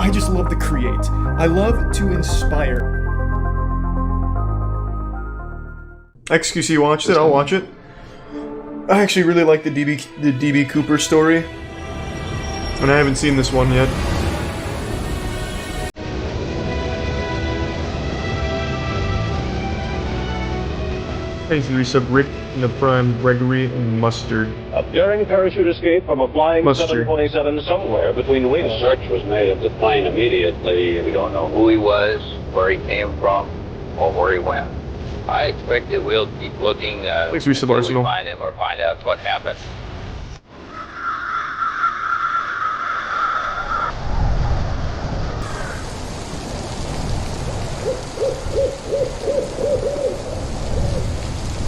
I just love to create. I love to inspire. XQC watched it, I'll watch it. I actually really like the DB Cooper story. And I haven't seen this one yet. Thanks to resub Rick, the Prime, Gregory, and Mustard. During parachute escape from a flying 727 somewhere between wings. A search was made of the plane immediately. We don't know who he was, where he came from, or where he went. I expect that we'll keep looking Thanks, resub until Arsenal. we find him or find out what happened.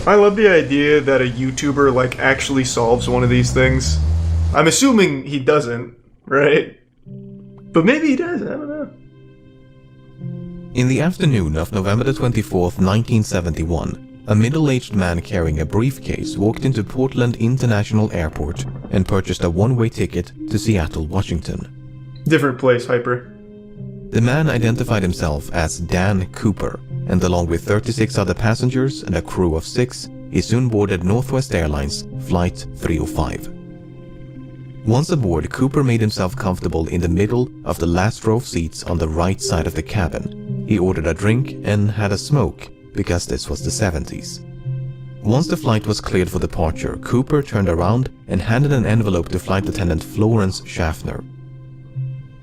I love the idea that a YouTuber, like, actually solves one of these things. I'm assuming he doesn't, right? But maybe he does, I don't know. In the afternoon of November the 24th, 1971, a middle-aged man carrying a briefcase walked into Portland International Airport and purchased a one-way ticket to Seattle, Washington. Different place, Hyper. The man identified himself as Dan Cooper, and along with 36 other passengers and a crew of 6, he soon boarded Northwest Airlines Flight 305. Once aboard, Cooper made himself comfortable in the middle of the last row of seats on the right side of the cabin. He ordered a drink and had a smoke, because this was the 70s. Once the flight was cleared for departure, Cooper turned around and handed an envelope to Flight Attendant Florence Schaffner.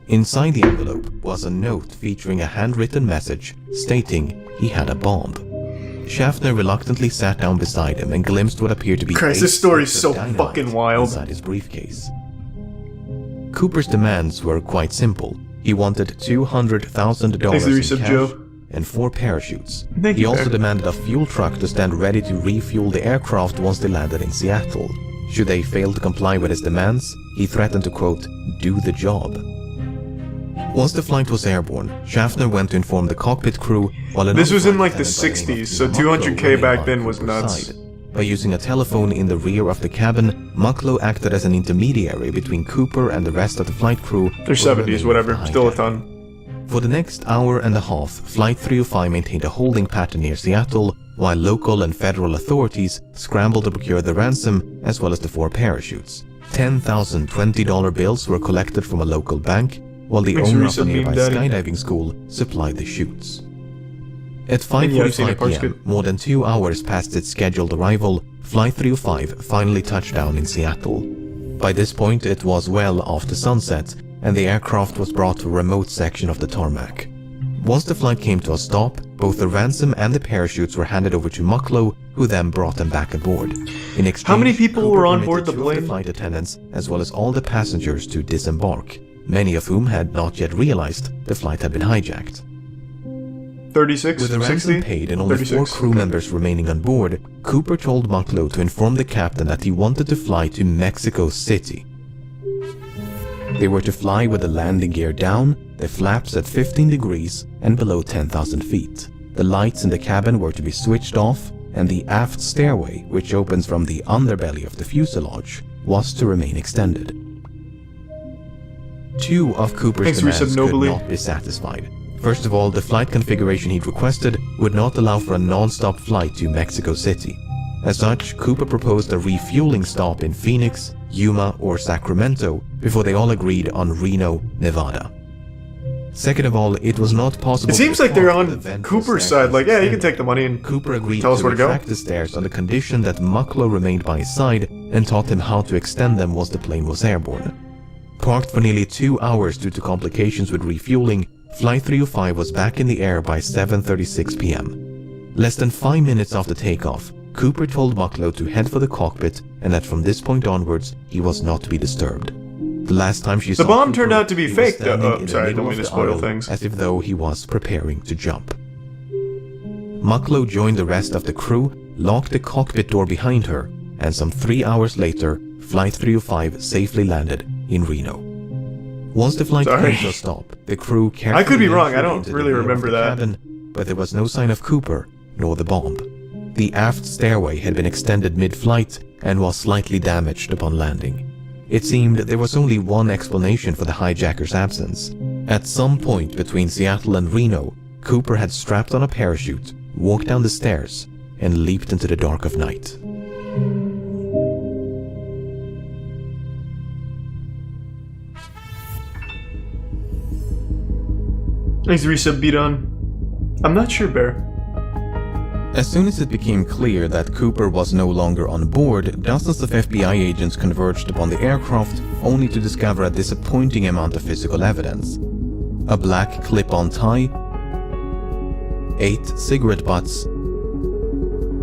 Inside the envelope was a note featuring a handwritten message stating he had a bomb. Schaffner reluctantly sat down beside him and glimpsed what appeared to be Christ, this story's so fucking wild. Inside his briefcase. Cooper's demands were quite simple. He wanted $200,000 in cash Joe. and 4 parachutes. Thank He you, also Bear. demanded a fuel truck to stand ready to refuel the aircraft once they landed in Seattle. Should they fail to comply with his demands, he threatened to, quote, do the job. Once the flight was airborne, Schaffner went to inform the cockpit crew, while another This was in flight like the attendant by the name of 60s, so Mucklow 200K remained back on then was Cooper's nuts. side. By using a telephone in the rear of the cabin, Mucklow acted as an intermediary between Cooper and the rest of the flight crew. They're 70s, whatever, still a ton. For the next hour and a half, Flight 305 maintained a holding pattern near Seattle, while local and federal authorities scrambled to procure the ransom as well as the 4 parachutes. 10,000 $20 bills were collected from a local bank, while the owner of a nearby skydiving school supplied the chutes. At 5:45 p.m., more than 2 hours past its scheduled arrival, Flight 305 finally touched down in Seattle. By this point, it was well after sunset, and the aircraft was brought to a remote section of the tarmac. Once the flight came to a stop, both the ransom and the parachutes were handed over to Mucklow, who then brought them back aboard. In exchange, How many people Cooper were on permitted board the 2 of plane? flight attendants, as well as all the passengers, to disembark, many of whom had not yet realized the flight had been hijacked. 36? With the 60? ransom paid and only 4 36, crew okay. members remaining on board, Cooper told Mucklow to inform the captain that he wanted to fly to Mexico City. They were to fly with the landing gear down, the flaps at 15 degrees and below 10,000 feet. The lights in the cabin were to be switched off, and the aft stairway, which opens from the underbelly of the fuselage, was to remain extended. 2 of Cooper's Thanks, demands Resub could Nobly. not be satisfied. First of all, the flight configuration he'd requested would not allow for a non-stop flight to Mexico City. As such, Cooper proposed a refueling stop in Phoenix, Yuma, or Sacramento before they all agreed on Reno, Nevada. Second of all, it was not possible. It seems to like they're depart on with the vent Cooper's staircase side, like, yeah, you can extended. take the money and Cooper agreed tell us to where to go. retract the stairs on the condition that Mucklow remained by his side and taught him how to extend them once the plane was airborne. Parked for nearly 2 hours due to complications with refueling, Flight 305 was back in the air by 7:36 p.m. Less than 5 minutes after takeoff, Cooper told Mucklow to head for the cockpit and that from this point onwards he was not to be disturbed. The last time she saw The bomb Cooper, turned out to be he was fake, though. standing Oh, in the sorry, middle don't mean of to the spoil aisle, things. as if though he was preparing to jump. Mucklow joined the rest of the crew, locked the cockpit door behind her, and some 3 hours later, Flight 305 safely landed in Reno. Once the flight Sorry. came to a stop, the crew carefully I could be wrong, I entered don't into the really rear of remember the that. cabin, but there was no sign of Cooper, nor the bomb. The aft stairway had been extended mid-flight and was slightly damaged upon landing. It seemed there was only one explanation for the hijacker's absence. At some point between Seattle and Reno, Cooper had strapped on a parachute, walked down the stairs, and leaped into the dark of night. Thanks, resub beat on. I'm not sure, Bear. As soon as it became clear that Cooper was no longer on board, dozens of FBI agents converged upon the aircraft, only to discover a disappointing amount of physical evidence. A black clip-on tie, 8 cigarette butts,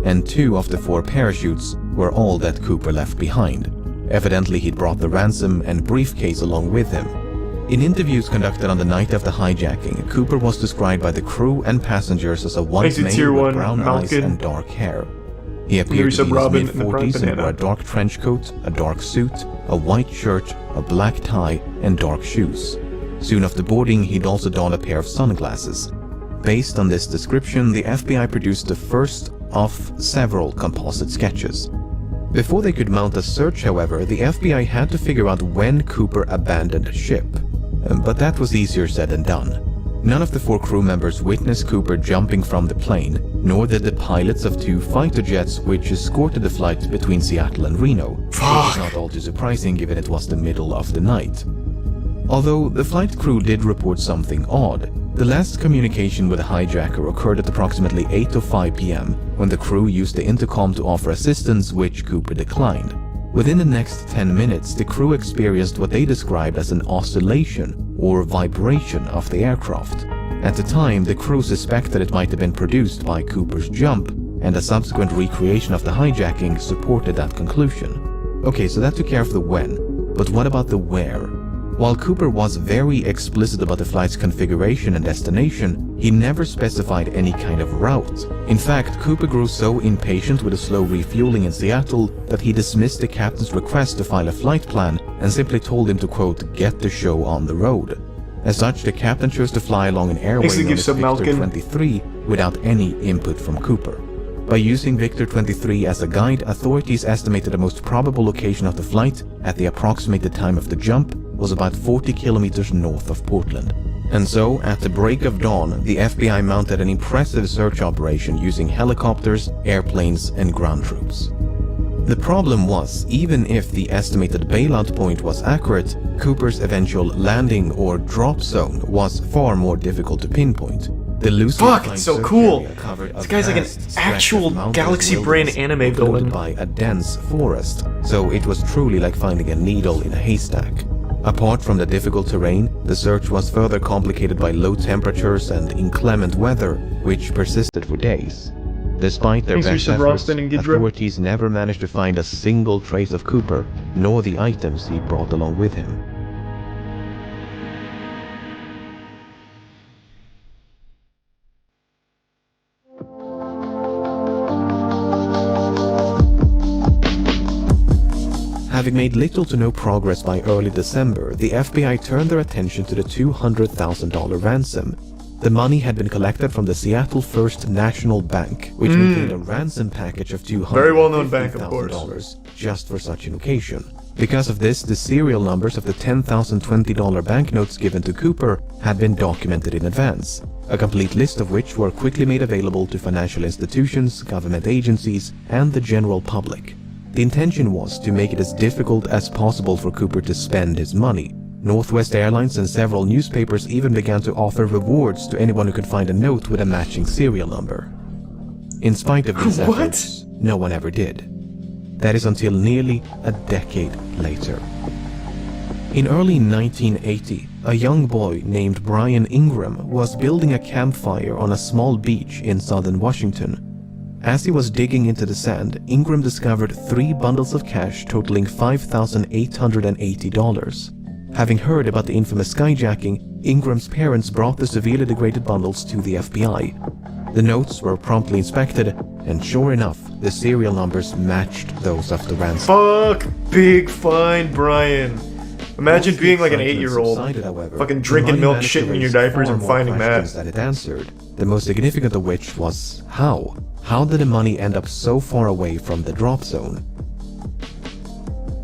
and 2 of the 4 parachutes were all that Cooper left behind. Evidently, he'd brought the ransom and briefcase along with him. In interviews conducted on the night of the hijacking, Cooper was described by the crew and passengers as a white male with brown eyes and dark hair. He appeared to be in his mid-40s and wore a dark trench coat, a dark suit, a white shirt, a black tie, and dark shoes. Soon after boarding, he'd also donned a pair of sunglasses. Based on this description, the FBI produced the first of several composite sketches. Before they could mount a search, however, the FBI had to figure out when Cooper abandoned ship. But that was easier said than done. None of the 4 crew members witnessed Cooper jumping from the plane, nor did the pilots of 2 fighter jets which escorted the flight between Seattle and Reno. Which is not all too surprising given it was the middle of the night. Although the flight crew did report something odd, the last communication with the hijacker occurred at approximately 8:05 p.m. when the crew used the intercom to offer assistance, which Cooper declined. Within the next 10 minutes, the crew experienced what they described as an oscillation or vibration of the aircraft. At the time, the crew suspected it might have been produced by Cooper's jump, and a subsequent recreation of the hijacking supported that conclusion. Okay, so that took care of the when, but what about the where? While Cooper was very explicit about the flight's configuration and destination, he never specified any kind of route. In fact, Cooper grew so impatient with the slow refueling in Seattle that he dismissed the captain's request to file a flight plan and simply told him to, quote, get the show on the road. As such, the captain chose to fly along an airway known as Victor 23 without any input from Cooper. By using Victor 23 as a guide, authorities estimated the most probable location of the flight at the approximated time of the jump was about 40 kilometers north of Portland. And so, at the break of dawn, the FBI mounted an impressive search operation using helicopters, airplanes, and ground troops. The problem was, even if the estimated bailout point was accurate, Cooper's eventual landing or drop zone was far more difficult to pinpoint. The Fuck, it's so cool! This guy's like an actual galaxy brain anime villain. By a dense forest, so it was truly like finding a needle in a haystack. Apart from the difficult terrain, the search was further complicated by low temperatures and inclement weather, which persisted for days. Despite their best efforts, authorities never managed to find a single trace of Cooper, nor the items he brought along with him. Having made little to no progress by early December, the FBI turned their attention to the $200,000 ransom. The money had been collected from the Seattle First National Bank, which maintained a ransom package of $250,000 just for such an occasion. Because of this, the serial numbers of the $10,020 banknotes given to Cooper had been documented in advance, a complete list of which were quickly made available to financial institutions, government agencies, and the general public. The intention was to make it as difficult as possible for Cooper to spend his money. Northwest Airlines and several newspapers even began to offer rewards to anyone who could find a note with a matching serial number. In spite of these efforts, no one ever did. That is until nearly a decade later. In early 1980, a young boy named Brian Ingram was building a campfire on a small beach in southern Washington. As he was digging into the sand, Ingram discovered 3 bundles of cash totaling $5,880. Having heard about the infamous skyjacking, Ingram's parents brought the severely degraded bundles to the FBI. The notes were promptly inspected, and sure enough, the serial numbers matched those of the ransom. Fuck, big fine Brian. Imagine being like an 8-year-old, fucking drinking milk, shitting in your diapers, and finding that. That it answered, the most significant of which was how? How did the money end up so far away from the drop zone?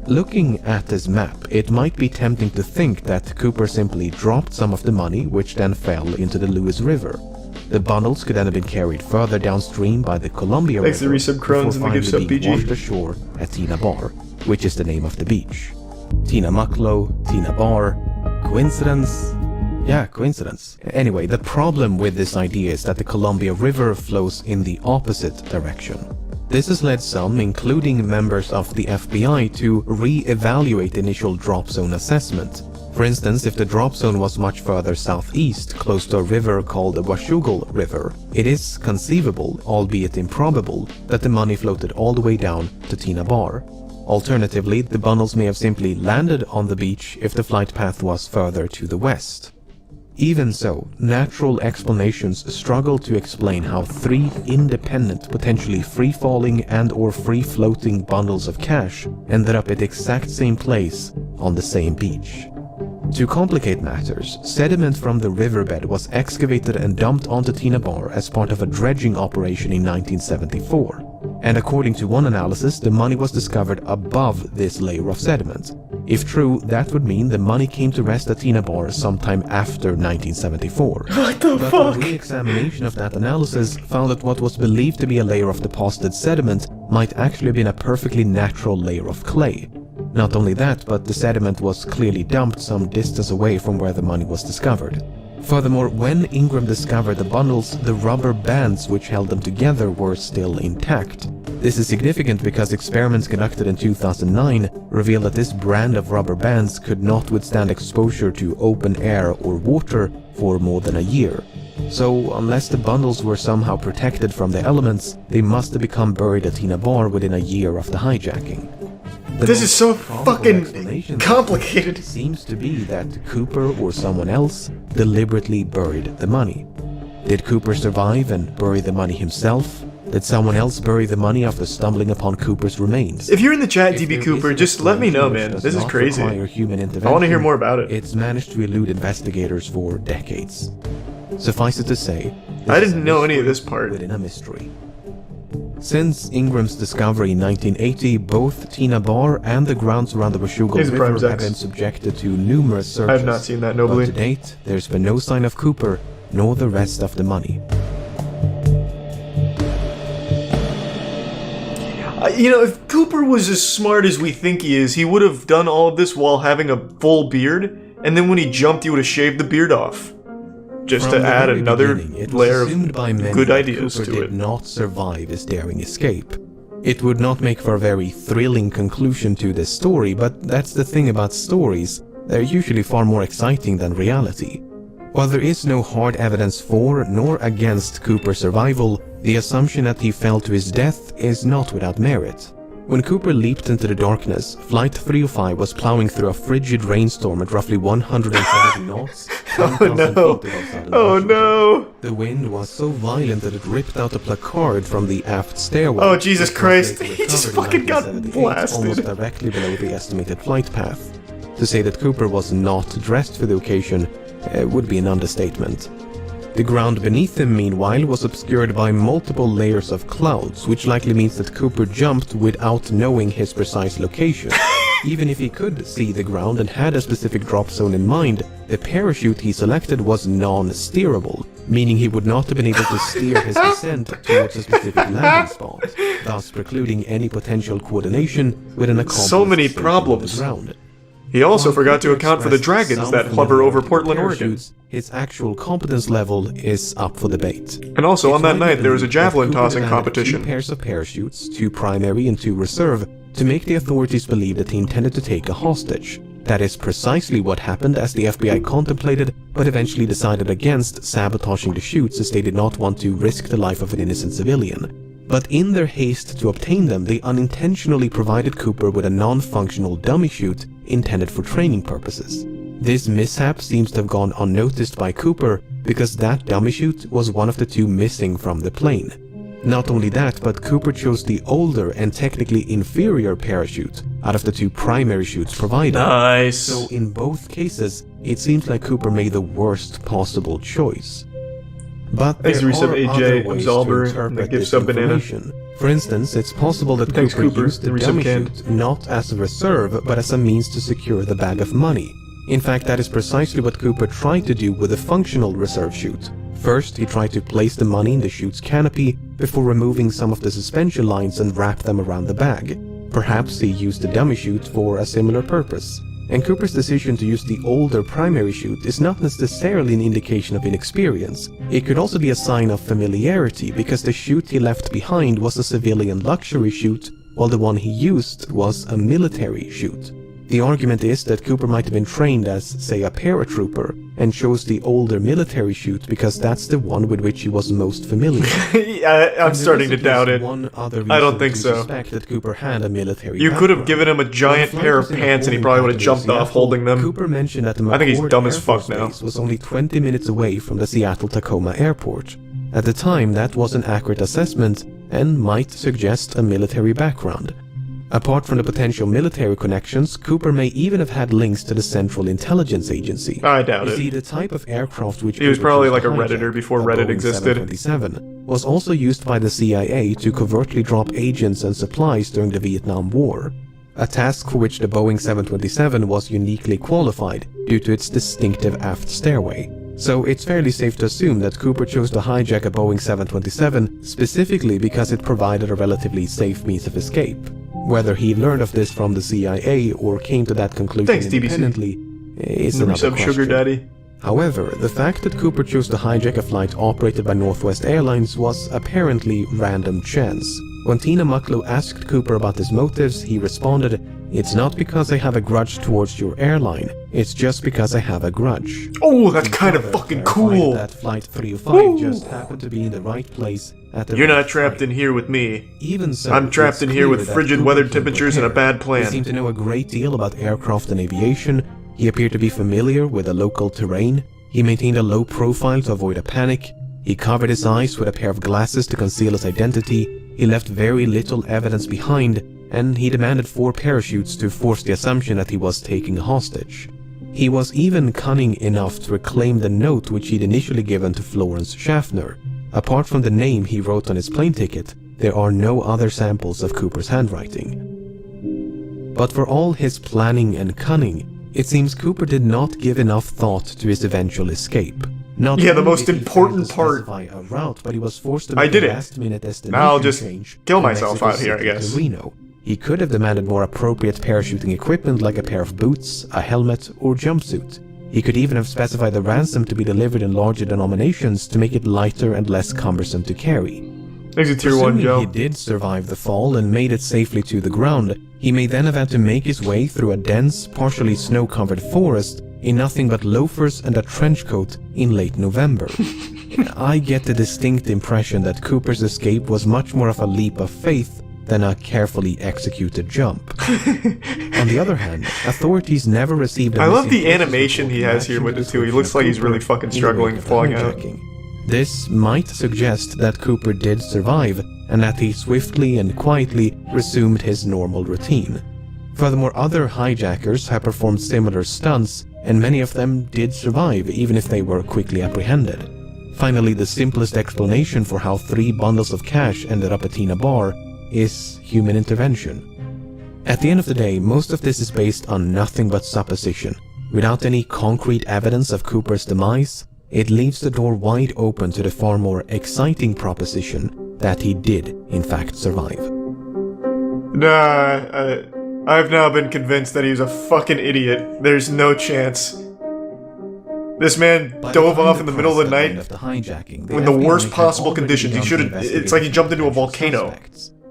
Looking at this map, it might be tempting to think that Cooper simply dropped some of the money, which then fell into the Lewis River. The bundles could then have been carried further downstream by the Columbia Thanks to River Resub Crones and the gift sub being PG. washed ashore at Tina Bar, which is the name of the beach. Tina Mucklow, Tina Bar. Coincidence? Yeah, coincidence. Anyway, the problem with this idea is that the Columbia River flows in the opposite direction. This has led some, including members of the FBI, to re-evaluate the initial drop zone assessment. For instance, if the drop zone was much further southeast, close to a river called the Washougal River, it is conceivable, albeit improbable, that the money floated all the way down to Tina Bar. Alternatively, the bundles may have simply landed on the beach if the flight path was further to the west. Even so, natural explanations struggle to explain how three independent, potentially free-falling and/or free-floating bundles of cash ended up at the exact same place on the same beach. To complicate matters, sediment from the riverbed was excavated and dumped onto Tina Bar as part of a dredging operation in 1974. And according to one analysis, the money was discovered above this layer of sediment. If true, that would mean the money came to rest at Tina Bar sometime after 1974. What the But fuck? a re-examination of that analysis found that what was believed to be a layer of deposited sediment might actually have been a perfectly natural layer of clay. Not only that, but the sediment was clearly dumped some distance away from where the money was discovered. Furthermore, when Ingram discovered the bundles, the rubber bands which held them together were still intact. This is significant because experiments conducted in 2009 revealed that this brand of rubber bands could not withstand exposure to open air or water for more than a year. So, unless the bundles were somehow protected from the elements, they must have become buried at Tina Bar within a year of the hijacking. This is so fucking complicated. Seems to be that Cooper or someone else deliberately buried the money. Did Cooper survive and bury the money himself? Did someone else bury the money after stumbling upon Cooper's remains? If you're in the chat, If DB there Cooper, is just an let me know, explanation man. which This does is not crazy. require human I want to hear intervention, more about it. It's managed to elude investigators for decades. Suffice it to say, I this is didn't a know any of mystery this part. within a mystery. Since Ingram's discovery in 1980, both Tina Bar and the grounds around the Washougal Here's the Prime River have Zex. been subjected to numerous searches. I have not seen that, nobly. But to date, there's been no sign of Cooper, nor the rest of the money. You know, if Cooper was as smart as we think he is, he would have done all of this while having a full beard, and then when he jumped, he would have shaved the beard off. Just From to the add very another beginning, it was layer of assumed by many good that ideas Cooper to did it. not survive his daring escape. It would not make for a very thrilling conclusion to this story, but that's the thing about stories. They're usually far more exciting than reality. While there is no hard evidence for nor against Cooper's survival, the assumption that he fell to his death is not without merit. When Cooper leaped into the darkness, Flight 305 was plowing through a frigid rainstorm at roughly 170 knots. Oh 10,000 no! feet above Southern Oh Washington. no! The wind was so violent that it ripped out a placard from the aft stairway. Oh, Jesus which was Christ. later He just recovered in fucking got 1978, blasted. Almost directly below the estimated flight path. To say that Cooper was not dressed for the occasion would be an understatement. The ground beneath him, meanwhile, was obscured by multiple layers of clouds, which likely means that Cooper jumped without knowing his precise location. Even if he could see the ground and had a specific drop zone in mind, the parachute he selected was non-steerable, meaning he would not have been able to steer his descent towards a specific landing spot, thus precluding any potential coordination with an accomplice So many safely on problems. the ground. He also While forgot to Cooper account for the expressed dragons some that hover over familiarity with Portland, Oregon. parachutes, his actual competence level is up for debate. And also, on It's that widely night, there was a believed that javelin Cooper tossing demanded competition. 2 pairs of parachutes, 2 primary and 2 reserve, to make the authorities believe that he intended to take a hostage. That is precisely what happened, as the FBI contemplated, but eventually decided against sabotaging the chutes, as they did not want to risk the life of an innocent civilian. But in their haste to obtain them, they unintentionally provided Cooper with a non-functional dummy chute intended for training purposes. This mishap seems to have gone unnoticed by Cooper, because that dummy chute was one of the 2 missing from the plane. Not only that, but Cooper chose the older and technically inferior parachute out of the 2 primary chutes provided. Nice. So in both cases, it seems like Cooper made the worst possible choice. But there Thanks to resub are AJ, other ways Absolver, to and the interpret gift this sub banana. information. For instance, it's possible that Thanks, Cooper Cooper. used the The dummy recipient. chute not as a reserve, but as a means to secure the bag of money. In fact, that is precisely what Cooper tried to do with the functional reserve chute. First, he tried to place the money in the chute's canopy before removing some of the suspension lines and wrap them around the bag. Perhaps he used the dummy chute for a similar purpose. And Cooper's decision to use the older primary chute is not necessarily an indication of inexperience. It could also be a sign of familiarity, because the chute he left behind was a civilian luxury chute, while the one he used was a military chute. The argument is that Cooper might have been trained as, say, a paratrooper, and chose the older military chute because that's the one with which he was most familiar. I'm starting to doubt it. I don't think so. Suspect that Cooper had a military You could have background. given him a giant pair of pants and he probably would have jumped off holding them. Cooper mentioned that the I think he's McCord dumb as Air Force fuck now. Base was only 20 minutes away from the Seattle-Tacoma airport. At the time, that was an accurate assessment and might suggest a military background. Apart from the potential military connections, Cooper may even have had links to the Central Intelligence Agency. I doubt You see, it. the type of aircraft which He was Cooper probably chose like to a Redditor hijack, before a Reddit Boeing existed. 727, was also used by the CIA to covertly drop agents and supplies during the Vietnam War. A task for which the Boeing 727 was uniquely qualified due to its distinctive aft stairway. So it's fairly safe to assume that Cooper chose to hijack a Boeing 727 specifically because it provided a relatively safe means of escape. Whether he learned of this from the CIA or came to that conclusion Thanks, DBC. independently is Never another sub question. sugar daddy. However, the fact that Cooper chose to hijack a flight operated by Northwest Airlines was apparently random chance. When Tina Mucklow asked Cooper about his motives, he responded, "It's not because I have a grudge towards your airline, it's just because I have a grudge." Oh, that's He kind of further fucking clarified cool. That Flight 305 Woo. just happened to be in the right place at the You're right not trapped time. in here with me. Even so, I'm trapped it's in here clear with that frigid Cooper weather came temperatures and a prepared. bad plan. He seemed to know a great deal about aircraft and aviation. He appeared to be familiar with the local terrain. He maintained a low profile to avoid a panic. He covered his eyes with a pair of glasses to conceal his identity. He left very little evidence behind, and he demanded 4 parachutes to force the assumption that he was taking a hostage. He was even cunning enough to reclaim the note which he'd initially given to Florence Schaffner. Apart from the name he wrote on his plane ticket, there are no other samples of Cooper's handwriting. But for all his planning and cunning, it seems Cooper did not give enough thought to his eventual escape. Not Yeah, the only most did he important fail to part. specify a route, but he was forced to I make did a it. last-minute destination Now I'll just change kill to myself Mexico out here, I City to guess. Reno. He could have demanded more appropriate parachuting equipment like a pair of boots, a helmet, or jumpsuit. He could even have specified the ransom to be delivered in larger denominations to make it lighter and less cumbersome to carry. Exit tier 1, Assuming Joe. he did survive the fall and made it safely to the ground, he may then have had to make his way through a dense, partially snow-covered forest in nothing but loafers and a trench coat in late November. I get the distinct impression that Cooper's escape was much more of a leap of faith than a carefully executed jump. On the other hand, authorities never received a I love missing the persons animation report he has here matching with the it too. He description looks of like he's Cooper really fucking in the struggling wake of the falling out. hijacking. This might suggest that Cooper did survive and that he swiftly and quietly resumed his normal routine. Furthermore, other hijackers have performed similar stunts, and many of them did survive even if they were quickly apprehended. Finally, the simplest explanation for how 3 bundles of cash ended up at Tina Bar is human intervention. At the end of the day, most of this is based on nothing but supposition. Without any concrete evidence of Cooper's demise, it leaves the door wide open to the far more exciting proposition that he did, in fact, survive. Nah, I've now been convinced that he was a fucking idiot. There's no chance. This man dove off in the middle of the night in the worst possible conditions. He should have. It's like he jumped into a volcano.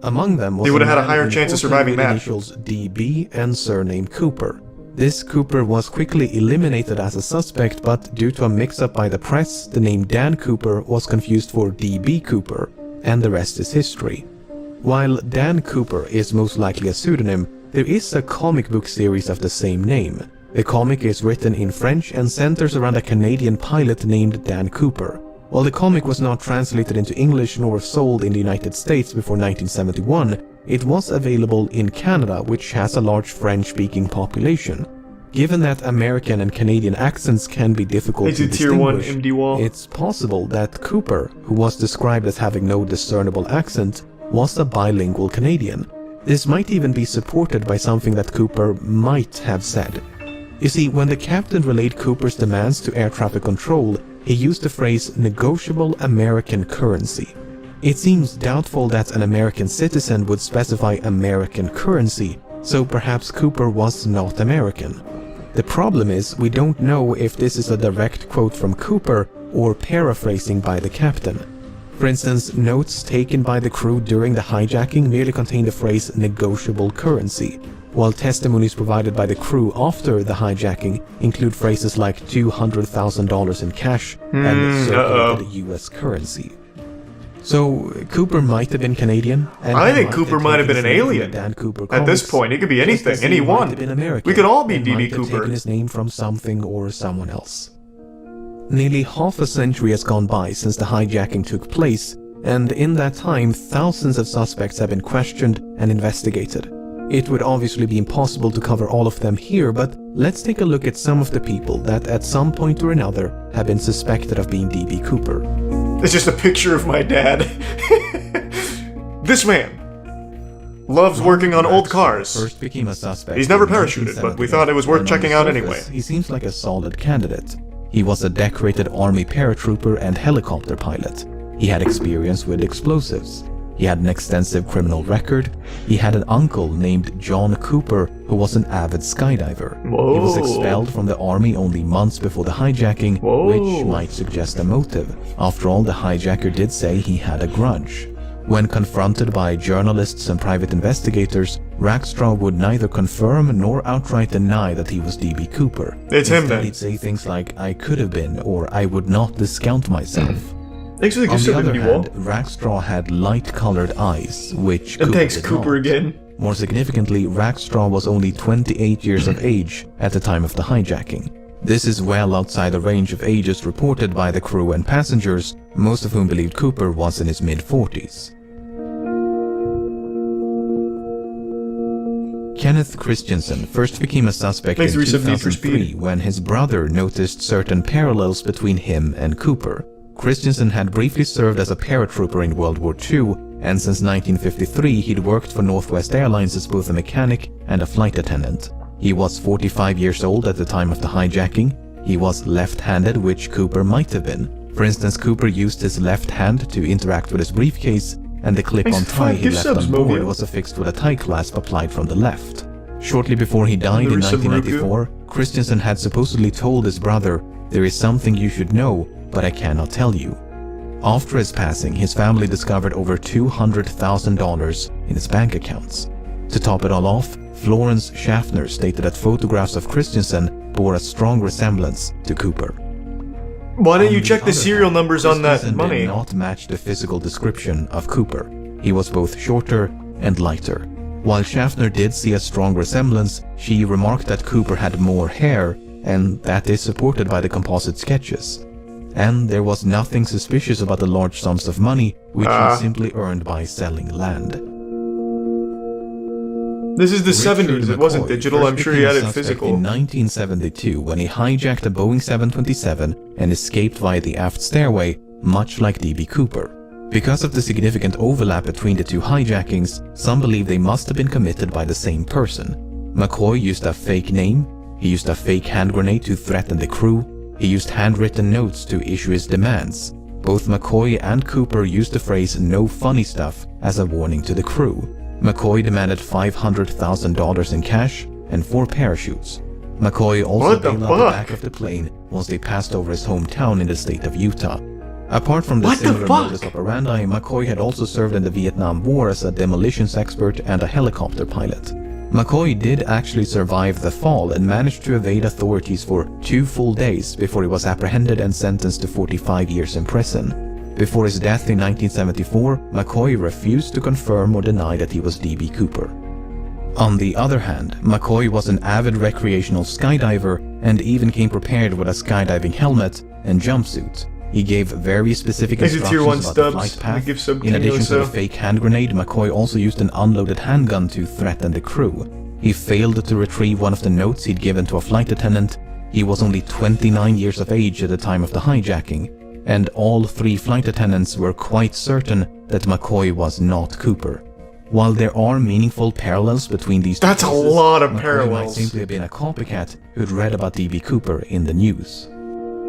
Among them was He would have had a man higher with chance of also surviving with that. Initials DB and surname Cooper. This Cooper was quickly eliminated as a suspect, but due to a mix-up by the press, the name Dan Cooper was confused for DB Cooper, and the rest is history. While Dan Cooper is most likely a pseudonym, there is a comic book series of the same name. The comic is written in French and centers around a Canadian pilot named Dan Cooper. While the comic was not translated into English nor sold in the United States before 1971, it was available in Canada, which has a large French-speaking population. Given that American and Canadian accents can be difficult to Exit tier 1, distinguish, MD Wall. it's possible that Cooper, who was described as having no discernible accent, was a bilingual Canadian. This might even be supported by something that Cooper might have said. You see, when the captain relayed Cooper's demands to air traffic control, he used the phrase negotiable American currency. It seems doubtful that an American citizen would specify American currency, so perhaps Cooper was not American. The problem is, we don't know if this is a direct quote from Cooper or paraphrasing by the captain. For instance, notes taken by the crew during the hijacking merely contain the phrase negotiable currency, while testimonies provided by the crew after the hijacking include phrases like $200,000 in cash and circulated US currency. So, Cooper might have been Canadian. And I think Cooper might have been an alien. At this point, he could be anything, anyone. We could all be D.B. Cooper. Taken his name from something or someone else. Nearly half a century has gone by since the hijacking took place, and in that time, thousands of suspects have been questioned and investigated. It would obviously be impossible to cover all of them here, but let's take a look at some of the people that at some point or another have been suspected of being D.B. Cooper. It's just a picture of my dad. This man loves working on old cars. First became a suspect. He's never parachuted, but we thought it was worth checking out anyway. He seems like a solid candidate. He was a decorated Army paratrooper and helicopter pilot. He had experience with explosives. He had an extensive criminal record. He had an uncle named John Cooper who was an avid skydiver. Whoa. He was expelled from the army only months before the hijacking, Whoa. which might suggest a motive. After all, the hijacker did say he had a grudge. When confronted by journalists and private investigators, Rackstraw would neither confirm nor outright deny that he was D.B. Cooper. It's him Instead, then. he'd say things like, "I could have been," or "I would not discount myself." Thanks for the On gift the of other the hand, Rackstraw had light-colored eyes, which And Cooper thanks, did Cooper, not. again. More significantly, Rackstraw was only 28 years of age at the time of the hijacking. This is well outside the range of ages reported by the crew and passengers, most of whom believed Cooper was in his mid-40s. Kenneth Christensen first became a suspect in 2003 when his brother noticed certain parallels between him and Cooper. Christensen had briefly served as a paratrooper in World War II, and since 1953 he'd worked for Northwest Airlines as both a mechanic and a flight attendant. He was 45 years old at the time of the hijacking. He was left-handed, which Cooper might have been. For instance, Cooper used his left hand to interact with his briefcase, and the clip-on tie he left on board was affixed with a tie clasp applied from the left. Shortly before he died in 1994, Christensen had supposedly told his brother, "There is something you should know, but I cannot tell you." After his passing, his family discovered over $200,000 in his bank accounts. To top it all off, Florence Schaffner stated that photographs of Christensen bore a strong resemblance to Cooper. Why don't you check the serial numbers on that Christensen money? did not match the physical description of Cooper. He was both shorter and lighter. While Schaffner did see a strong resemblance, she remarked that Cooper had more hair, and that is supported by the composite sketches. And there was nothing suspicious about the large sums of money which he simply earned by selling land. This is the Richard 70s, it wasn't McCoy digital, first I'm sure he became had a it suspect physical. In 1972 when he hijacked a Boeing 727 and escaped via the aft stairway, much like D.B. Cooper. Because of the significant overlap between the two hijackings, some believe they must have been committed by the same person. McCoy used a fake name, he used a fake hand grenade to threaten the crew, he used handwritten notes to issue his demands. Both McCoy and Cooper used the phrase "no funny stuff" as a warning to the crew. McCoy demanded $500,000 in cash and 4 parachutes. McCoy also bailed out the back of the plane once they passed over his hometown in the state of Utah. Apart from the similar modus operandi, McCoy had also served in the Vietnam War as a demolitions expert and a helicopter pilot. McCoy did actually survive the fall and managed to evade authorities for 2 full days before he was apprehended and sentenced to 45 years in prison. Before his death in 1974, McCoy refused to confirm or deny that he was D.B. Cooper. On the other hand, McCoy was an avid recreational skydiver and even came prepared with a skydiving helmet and jumpsuit. He gave very specific instructions about the flight path. In addition to the fake hand grenade, McCoy also used an unloaded handgun to threaten the crew. He failed to retrieve one of the notes he'd given to a flight attendant. He was only 29 years of age at the time of the hijacking, and all 3 flight attendants were quite certain that McCoy was not Cooper. While there are meaningful parallels between these two That's a cases, lot of McCoy parallels. might simply have been a copycat who'd read about D.B. Cooper in the news.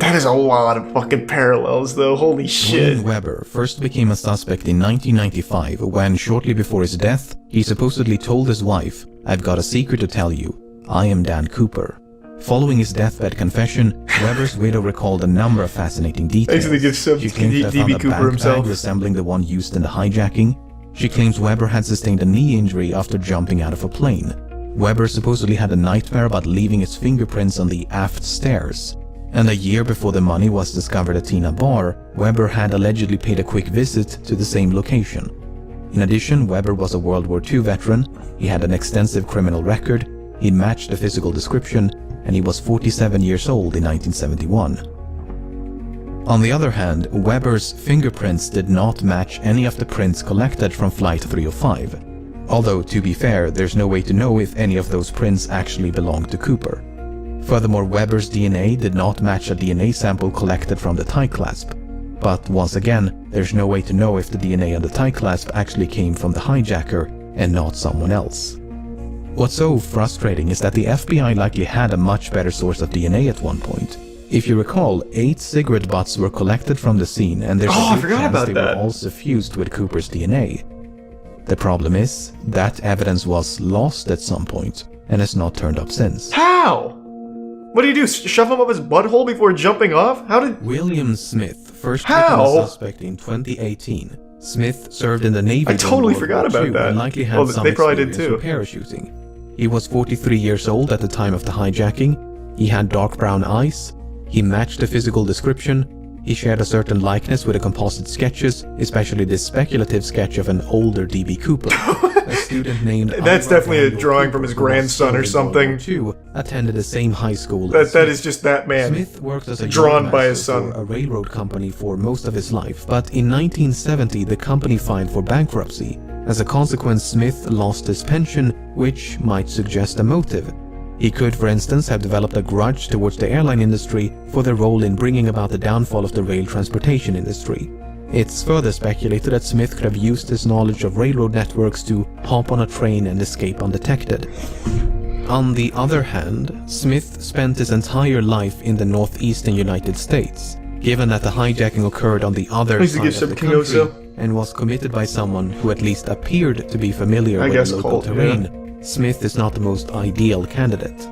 That is a lot of fucking parallels, though. Holy shit. Wayne Weber first became a suspect in 1995 when, shortly before his death, he supposedly told his wife, "I've got a secret to tell you. I am Dan Cooper." Following his deathbed confession, Weber's widow recalled a number of fascinating details. Actually, gives some She claimed to have D.B. found a Cooper bank himself. bag resembling the one used in the hijacking. She claims Weber had sustained a knee injury after jumping out of a plane. Weber supposedly had a nightmare about leaving his fingerprints on the aft stairs. And a year before the money was discovered at Tina Bar, Weber had allegedly paid a quick visit to the same location. In addition, Weber was a World War II veteran, he had an extensive criminal record, he matched the physical description, and he was 47 years old in 1971. On the other hand, Weber's fingerprints did not match any of the prints collected from Flight 305. Although, to be fair, there's no way to know if any of those prints actually belonged to Cooper. Furthermore, Weber's DNA did not match a DNA sample collected from the tie clasp. But once again, there's no way to know if the DNA on the tie clasp actually came from the hijacker and not someone else. What's so frustrating is that the FBI likely had a much better source of DNA at one point. If you recall, 8 cigarette butts were collected from the scene and there's a good chance they were all suffused with Cooper's DNA. The problem is, that evidence was lost at some point and has not turned up since. How? What do you do? Shove him up his butthole before jumping off? How did... William Smith first became a suspect in 2018. Smith served in the Navy. I totally forgot about that. And likely had Well, some they probably did experience too. with parachuting. He was 43 years old at the time of the hijacking. He had dark brown eyes. He matched the physical description. He shared a certain likeness with the composite sketches, especially this speculative sketch of an older D.B. Cooper. A student named That's definitely a drawing from his grandson or something. Who attended the same high school. That is just that man. Smith worked as a drawn by yardmaster his son. for a railroad company for most of his life, but in 1970 the company filed for bankruptcy. As a consequence, Smith lost his pension, which might suggest a motive. He could, for instance, have developed a grudge towards the airline industry for their role in bringing about the downfall of the rail transportation industry. It's further speculated that Smith could have used his knowledge of railroad networks to hop on a train and escape undetected. On the other hand, Smith spent his entire life in the northeastern United States. Given that the hijacking occurred on the other side of the country and was committed by someone who at least appeared to be familiar with the local terrain, Smith is not the most ideal candidate.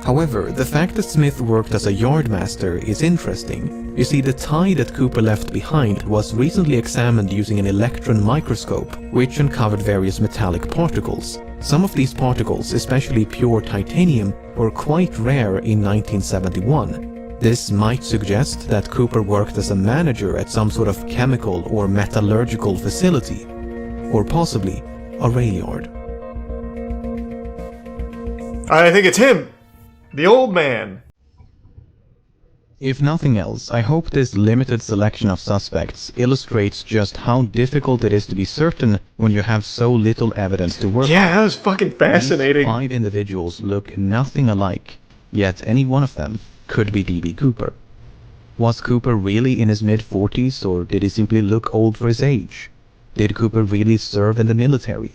However, the fact that Smith worked as a yardmaster is interesting. You see, the tie that Cooper left behind was recently examined using an electron microscope, which uncovered various metallic particles. Some of these particles, especially pure titanium, were quite rare in 1971. This might suggest that Cooper worked as a manager at some sort of chemical or metallurgical facility, or possibly a rail yard. I think it's him! The old man! If nothing else, I hope this limited selection of suspects illustrates just how difficult it is to be certain when you have so little evidence to work with. Yeah, that was fucking fascinating. These 5 individuals look nothing alike, yet any one of them could be D.B. Cooper. Was Cooper really in his mid-40s, or did he simply look old for his age? Did Cooper really serve in the military?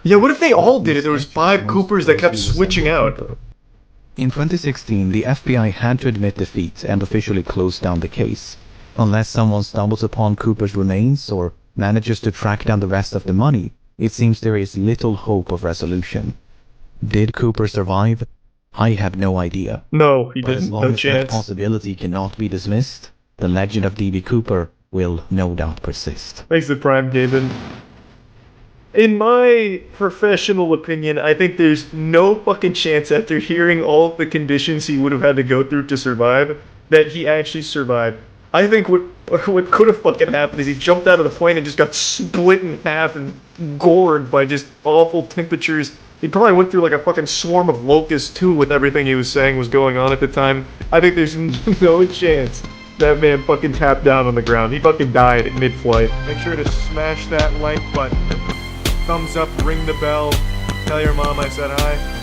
Yeah, what if they all did it? There was 5 Coopers that kept switching out. In 2016, the FBI had to admit defeat and officially close down the case. Unless someone stumbles upon Cooper's remains or manages to track down the rest of the money, it seems there is little hope of resolution. Did Cooper survive? I have no idea. No, he But as didn't. long No as that chance. possibility cannot be dismissed, the legend of D.B. Cooper will no doubt persist. Thanks to Prime Gaben. In my professional opinion, I think there's no fucking chance after hearing all of the conditions he would have had to go through to survive, that he actually survived. I think what could have fucking happened is he jumped out of the plane and just got split in half and gored by just awful temperatures. He probably went through like a fucking swarm of locusts too with everything he was saying was going on at the time. I think there's no chance that man fucking tapped down on the ground. He fucking died in mid-flight. Make sure to smash that like button. Thumbs up, ring the bell, tell your mom I said hi.